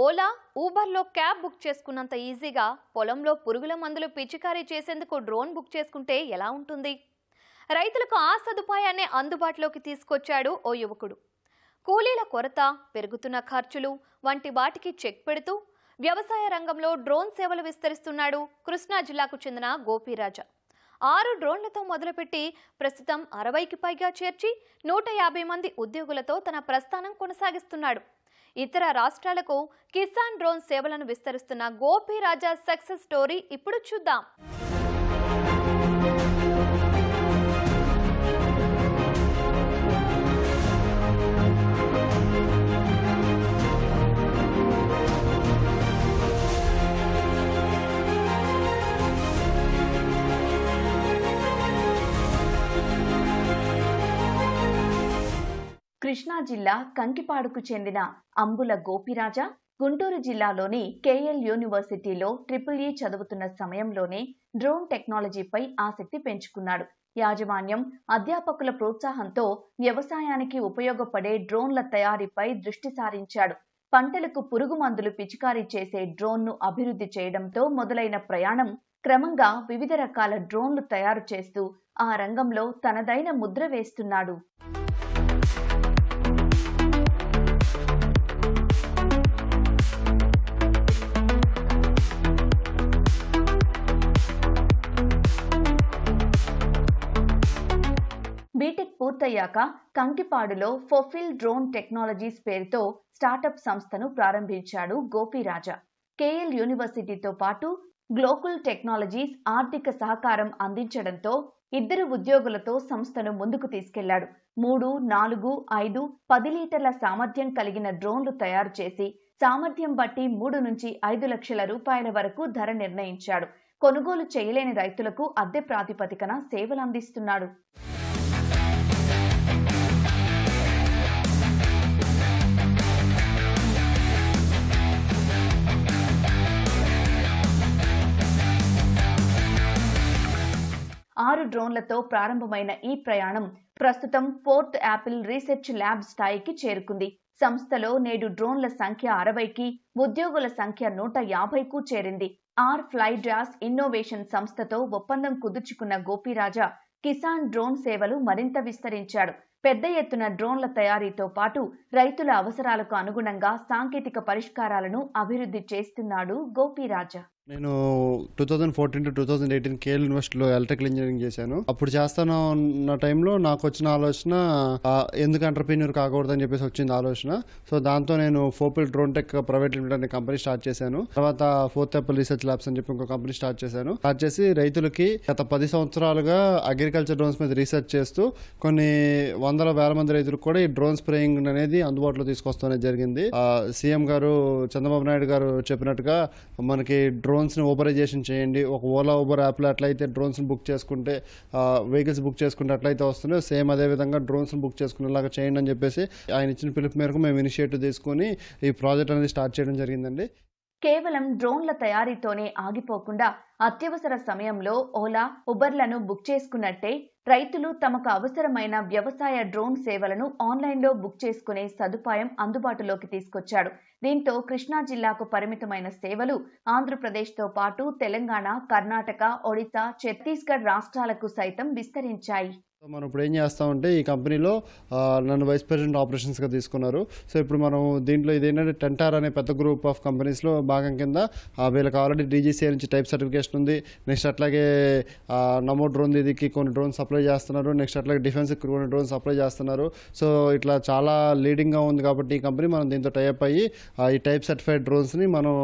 Ola, ఊబర్లో cab book చేసుకున్నంత ఈజీగా పొలంలో పురుగుల మందులు పిచికారీ చేసేందుకు డ్రోన్ బుక్ చేసుకుంటే ఎలా ఉంటుంది? రైతులకు ఆ సదుపాయాన్ని అందుబాటులోకి తీసుకొచ్చాడు ఓ యువకుడు. కూలీల కొరత, పెరుగుతున్న ఖర్చులు వంటి వాటికి చెక్ పెడుతూ వ్యవసాయ రంగంలో డ్రోన్ సేవలు విస్తరిస్తున్నాడు కృష్ణా జిల్లాకు చెందిన గోపీరాజా. 6 డ్రోన్లతో మొదలుపెట్టి ప్రస్తుతం 60కి పైగా చేర్చి 150 మంది ఉద్యోగులతో తన ప్రస్థానం కొనసాగిస్తున్నాడు. ఇతర రాష్ట్రాలకు కిసాన్ డ్రోన్ సేవలను విస్తరిస్తున్న గోపీరాజా సక్సెస్ స్టోరీ ఇప్పుడు చూద్దాం. కృష్ణా జిల్లా కంకిపాడుకు చెందిన అంబుల గోపీరాజా గుంటూరు జిల్లాలోని కేఎల్ యూనివర్సిటీలో EEE చదువుతున్న సమయంలోనే డ్రోన్ టెక్నాలజీపై ఆసక్తి పెంచుకున్నాడు. యాజమాన్యం, అధ్యాపకుల ప్రోత్సాహంతో వ్యవసాయానికి ఉపయోగపడే డ్రోన్ల తయారీపై దృష్టి సారించాడు. పంటలకు పురుగు మందులు పిచికారీ చేసే డ్రోన్ను అభివృద్ధి చేయడంతో మొదలైన ప్రయాణం క్రమంగా వివిధ రకాల డ్రోన్లు తయారు చేస్తూ ఆ రంగంలో తనదైన ముద్ర వేస్తున్నాడు. బీటెక్ పూర్తయ్యాక కంకిపాడులో ఫొఫిల్ డ్రోన్ టెక్నాలజీస్ పేరుతో స్టార్టప్ సంస్థను ప్రారంభించాడు గోపీరాజా. కేఎల్ యూనివర్సిటీతో పాటు గ్లోకల్ టెక్నాలజీస్ ఆర్థిక సహకారం అందించడంతో 2 ఉద్యోగులతో సంస్థను ముందుకు తీసుకెళ్లాడు. 3, 4, 5, 10 లీటర్ల సామర్థ్యం కలిగిన డ్రోన్లు తయారు చేసి సామర్థ్యం బట్టి 3 నుంచి 5 లక్షల రూపాయల వరకు ధర నిర్ణయించాడు. కొనుగోలు చేయలేని రైతులకు అద్దె ప్రాతిపదికన సేవలందిస్తున్నాడు. ఆరు డ్రోన్లతో ప్రారంభమైన ఈ ప్రయాణం ప్రస్తుతం పోర్ట్ యాపిల్ రీసెర్చ్ ల్యాబ్ స్థాయికి చేరుకుంది. సంస్థలో నేడు డ్రోన్ల సంఖ్య 60కి, ఉద్యోగుల సంఖ్య 150కు చేరింది. ఫ్లైడ్రాస్ ఇన్నోవేషన్ సంస్థతో ఒప్పందం కుదుర్చుకున్న గోపీరాజా కిసాన్ డ్రోన్ సేవలు మరింత విస్తరించాడు. పెద్ద ఎత్తున డ్రోన్ల తయారీతో పాటు రైతుల అవసరాలకు అనుగుణంగా సాంకేతిక పరిష్కారాలను అభివృద్ధి చేస్తున్నాడు గోపీరాజా. నేను 2014 to 2018 కేఎల్ యూనివర్సిటీలో ఎలక్ట్రికల్ ఇంజనీరింగ్ చేశాను. అప్పుడు చేస్తానన్న టైంలో నాకు వచ్చిన ఆలోచన ఎందుకు ఎంటర్‌ప్రెన్యూర్ కాకూడదని చెప్పేసి వచ్చింది ఆలోచన. సో దాంతో నేను ఫోపిల్ డ్రోన్ టెక్ ప్రైవేట్ లిమిటెడ్ అనే కంపెనీ స్టార్ట్ చేశాను. తర్వాత ఫోర్త్ యాపిల్ రీసెర్చ్ ల్యాబ్స్ అని చెప్పి ఇంకో కంపెనీ స్టార్ట్ చేసి రైతులకి గత 10 సంవత్సరాలుగా అగ్రికల్చర్ డ్రోన్స్ మీద రీసెర్చ్ చేస్తూ కొన్ని వందల వేల మంది రైతులకు కూడా ఈ డ్రోన్ స్ప్రేయింగ్ అనేది అందుబాటులో తీసుకొస్తానే జరిగింది. సీఎం గారు చంద్రబాబు నాయుడు గారు చెప్పినట్టుగా మనకి డ్రోన్స్ ని ఓబరైజేషన్ చేయండి, ఒక ఓలా ఊబర్ యాప్లో ఎట్లయితే డ్రోన్స్ ని బుక్ చేసుకుంటే వెహికల్స్ బుక్ చేసుకుంటే ఎట్లయితే వస్తున్నాయో సేమ్ అదే విధంగా డ్రోన్స్ ని బుక్ చేసుకునేలాగా చేయండి అని చెప్పేసి ఆయన ఇచ్చిన పిలుపు మేరకు మేము ఇనిషియేటివ్ తీసుకుని ఈ ప్రాజెక్ట్ అనేది స్టార్ట్ చేయడం జరిగిందండి. కేవలం డ్రోన్ల తయారీతోనే ఆగిపోకుండా అత్యవసర సమయంలో ఓలా, ఉబర్లను బుక్ చేసుకున్నట్టే రైతులు తమకు అవసరమైన వ్యవసాయ డ్రోన్ సేవలను ఆన్లైన్లో బుక్ చేసుకునే సదుపాయం అందుబాటులోకి తీసుకొచ్చాడు. దీంతో కృష్ణా జిల్లాకు పరిమితమైన సేవలు ఆంధ్రప్రదేశ్తో పాటు తెలంగాణ, కర్ణాటక, ఒడిశా, ఛత్తీస్గఢ్ రాష్ట్రాలకు సైతం విస్తరించాయి. మనం ఇప్పుడు ఏం చేస్తామంటే ఈ కంపెనీలో నన్ను వైస్ ప్రెసిడెంట్ ఆపరేషన్స్గా తీసుకున్నారు. సో ఇప్పుడు మనం దీంట్లో ఇదేంటంటే టెంటార్ అనే పెద్ద గ్రూప్ ఆఫ్ కంపెనీస్లో భాగం కింద వీళ్ళకి ఆల్రెడీ డీజీసీఐ నుంచి టైప్ సర్టిఫికేషన్ ఉంది. నెక్స్ట్ అట్లాగే నమో డ్రోన్ దీనికి కొన్ని డ్రోన్ సప్లై చేస్తున్నారు. నెక్స్ట్ అట్లాగే డిఫెన్స్కి కొన్ని డ్రోన్ సప్లై చేస్తున్నారు. సో ఇట్లా చాలా లీడింగ్గా ఉంది కాబట్టి ఈ కంపెనీ మనం దీంతో టైప్ అయ్యి ఈ టైప్ సర్టిఫైడ్ డ్రోన్స్ని మనం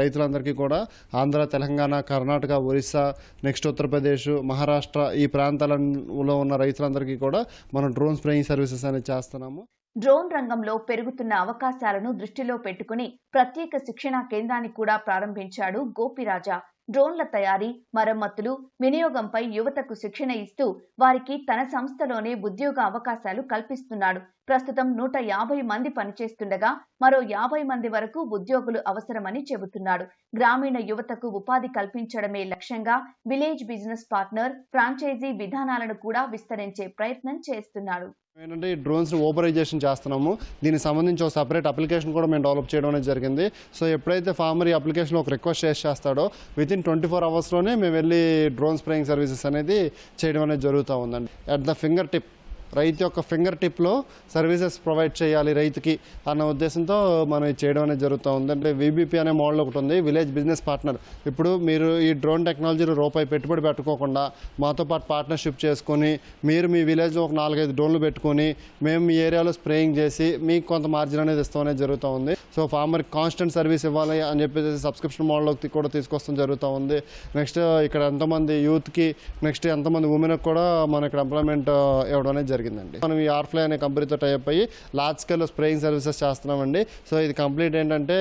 రైతులందరికీ కూడా ఆంధ్ర, తెలంగాణ, కర్ణాటక, ఒరిస్సా, నెక్స్ట్ ఉత్తరప్రదేశ్, మహారాష్ట్ర ఈ ప్రాంతాలలో ఉన్న రైతులందరికీ కూడా మనం డ్రోన్ స్ప్రేయింగ్ సర్వీసెస్ అనేది చేస్తున్నాము. డ్రోన్ రంగంలో పెరుగుతున్న అవకాశాలను దృష్టిలో పెట్టుకుని ప్రత్యేక శిక్షణా కేంద్రాన్ని కూడా ప్రారంభించాడు గోపీరాజా. డ్రోన్ల తయారీ, మరమ్మతులు, వినియోగంపై యువతకు శిక్షణ ఇస్తూ వారికి తన సంస్థలోనే ఉద్యోగ అవకాశాలు కల్పిస్తున్నాడు. ప్రస్తుతం 150 మంది పనిచేస్తుండగా మరో 50 మంది వరకు ఉద్యోగులు అవసరమని చెబుతున్నాడు. గ్రామీణ యువతకు ఉపాధి కల్పించడమే లక్ష్యంగా విలేజ్ బిజినెస్ పార్ట్నర్, ఫ్రాంచైజీ విధానాలను కూడా విస్తరించే ప్రయత్నం చేస్తున్నాడు. ఏంటంటే ఈ డ్రోన్స్ని ఓపరైజేషన్ చేస్తున్నాము. దీనికి సంబంధించి ఒక సపరేట్ అప్లికేషన్ కూడా మేము డెవలప్ చేయడం అనేది జరిగింది. సో ఎప్పుడైతే ఫార్మర్ ఈ అప్లికేషన్ ఒక రిక్వెస్ట్ చేస్తాడో వితిన్ 24 అవర్స్లోనే మేము వెళ్ళి డ్రోన్ స్ప్రేయింగ్ సర్వీసెస్ అనేది చేయడం అనేది జరుగుతూ ఉందండి. అట్ ద ఫింగర్ టిప్, రైతు యొక్క ఫింగర్ టిప్లో సర్వీసెస్ ప్రొవైడ్ చేయాలి రైతుకి అన్న ఉద్దేశంతో మనం ఇది చేయడం అనేది జరుగుతూ ఉంది. అంటే VBP అనే మోడల్ ఒకటి ఉంది, విలేజ్ బిజినెస్ పార్ట్నర్. ఇప్పుడు మీరు ఈ డ్రోన్ టెక్నాలజీలో రూపాయి పెట్టుబడి పెట్టుకోకుండా మాతో పాటు పార్ట్నర్షిప్ చేసుకొని మీరు మీ విలేజ్లో ఒక 4-5 డ్రోన్లు పెట్టుకొని మేము మీ ఏరియాలో స్ప్రేయింగ్ చేసి మీకు కొంత మార్జిన్ అనేది ఇస్తాం అనేది జరుగుతూ ఉంది. సో ఫార్మర్కి కాన్స్టెంట్ సర్వీస్ ఇవ్వాలి అని చెప్పేసి సబ్స్క్రిప్షన్ మోడల్లోకి కూడా తీసుకొస్తాం జరుగుతూ ఉంది. నెక్స్ట్ ఇక్కడ ఎంతోమంది యూత్కి, నెక్స్ట్ ఎంతోమంది ఉమెన్కి కూడా మనం ఇక్కడ ఎంప్లాయ్మెంట్ ఇవ్వడం అనేది జరిగిందండి. మనం ఈ ఆర్ఫ్లై అనే కంపెనీతో టైప్ అయ్యి లార్జ్ స్కేల్లో స్ప్రేయింగ్ సర్వీసెస్ చేస్తున్నామండి. సో ఇది కంప్లీట్ ఏంటంటే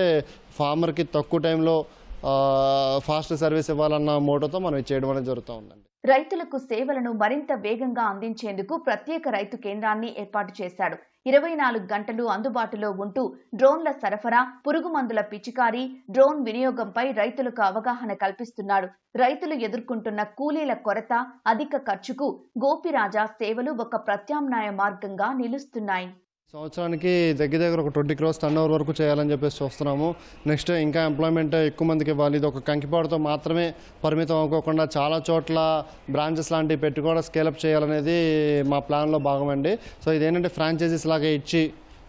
ఫార్మర్కి తక్కువ టైంలో ఫాస్ట్ సర్వీస్ ఇవ్వాలన్న మోటోతో మనం ఇది చేయడం అనేది జరుగుతూ ఉందండి. రైతులకు సేవలను మరింత వేగంగా అందించేందుకు ప్రత్యేక రైతు కేంద్రాన్ని ఏర్పాటు చేశాడు. 24 గంటలు అందుబాటులో ఉంటూ డ్రోన్ల సరఫరా, పురుగు మందుల పిచికారీ, డ్రోన్ వినియోగంపై రైతులకు అవగాహన కల్పిస్తున్నాడు. రైతులు ఎదుర్కొంటున్న కూలీల కొరత, అధిక ఖర్చుకు గోపిరాజా సేవలు ఒక ప్రత్యామ్నాయ మార్గంగా నిలుస్తున్నాయి. సంవత్సరానికి దగ్గర ఒక 20 crores టర్నోవర్ వరకు చేయాలని చెప్పేసి చూస్తున్నాము. నెక్స్ట్ ఇంకా ఎంప్లాయ్మెంట్ ఎక్కువ మందికి ఇవ్వాలి. ఇది ఒక కంకిపాడుతో మాత్రమే పరిమితం అవ్వకుండా చాలా చోట్ల బ్రాంచెస్ లాంటివి పెట్టి కూడా స్కేలప్ చేయాలనేది మా ప్లాన్లో భాగం అండి. సో ఇదేంటంటే ఫ్రాంచైజీస్ లాగా ఇచ్చి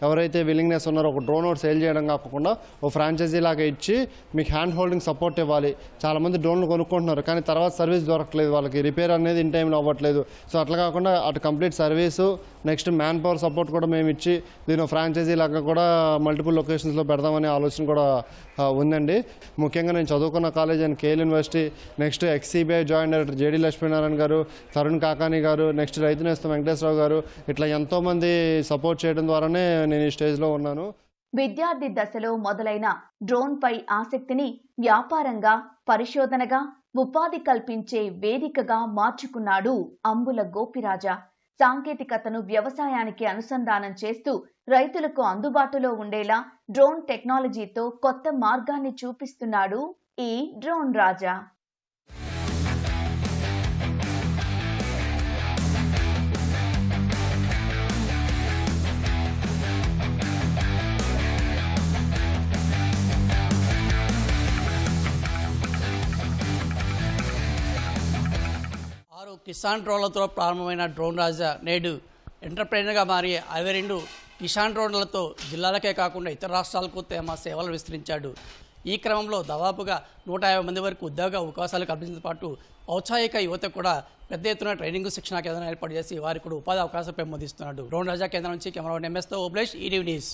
ఎవరైతే విల్లింగ్నెస్ ఉన్నారో ఒక డ్రోన్ ఒకటి సేల్ చేయడం కాకుండా ఒక ఫ్రాంచైజీ లాగా ఇచ్చి మీకు హ్యాండ్ హోల్డింగ్ సపోర్ట్ ఇవ్వాలి. చాలామంది డ్రోన్లు కొనుక్కుంటున్నారు కానీ తర్వాత సర్వీస్ దొరకట్లేదు, వాళ్ళకి రిపేర్ అనేది ఇన్ టైంలో అవ్వట్లేదు. సో అట్లా కాకుండా అటు complete service, next man power support కూడా మేము ఇచ్చి దీని ఫ్రాంచైజీ లాగా కూడా మల్టిపుల్ లొకేషన్స్లో పెడదామనే ఆలోచన కూడా ఉందండి. ముఖ్యంగా నేను చదువుకున్న college and KL university, next XCBI joint director JD Lakshminarayana గారు, తరుణ్ కాకాని గారు, నెక్స్ట్ రైతు నేస్తం వెంకటేశ్వరరావు గారు, ఇట్లా ఎంతోమంది సపోర్ట్ చేయడం ద్వారానే నేను ఈ స్టేజ్లో ఉన్నాను. విద్యార్థి దశలో మొదలైన డ్రోన్ పై ఆసక్తిని వ్యాపారంగా, పరిశోధనగా, ఉపాధి కల్పించే వేదికగా మార్చుకున్నాడు అంబుల గోపిరాజా. సాంకేతికతను వ్యవసాయానికి అనుసంధానం చేస్తూ రైతులకు అందుబాటులో ఉండేలా డ్రోన్ టెక్నాలజీతో కొత్త మార్గాన్ని చూపిస్తున్నాడు ఈ డ్రోన్ రాజా. కిసాన్ డ్రోన్లతో ప్రారంభమైన డ్రోన్ రాజా నేడు ఎంటర్ప్రైనర్గా మారి 62 కిసాన్ డ్రోన్లతో జిల్లాలకే కాకుండా ఇతర రాష్ట్రాలకు తమ సేవలు విస్తరించాడు. ఈ క్రమంలో దాదాపుగా 150 మంది వరకు ఉద్యోగ అవకాశాలు కల్పించడంతో పాటు ఔత్సాహిక యువతకు కూడా పెద్ద ఎత్తున ట్రైనింగ్ శిక్షణ కేంద్రం ఏర్పాటు చేసి వారికి కూడా ఉపాధి అవకాశాలు పెంపొందిస్తున్నాడు. డ్రోన్ రాజా కేంద్రం నుంచి కెమెరా MS తో ఓబ్లేష్, ETV న్యూస్.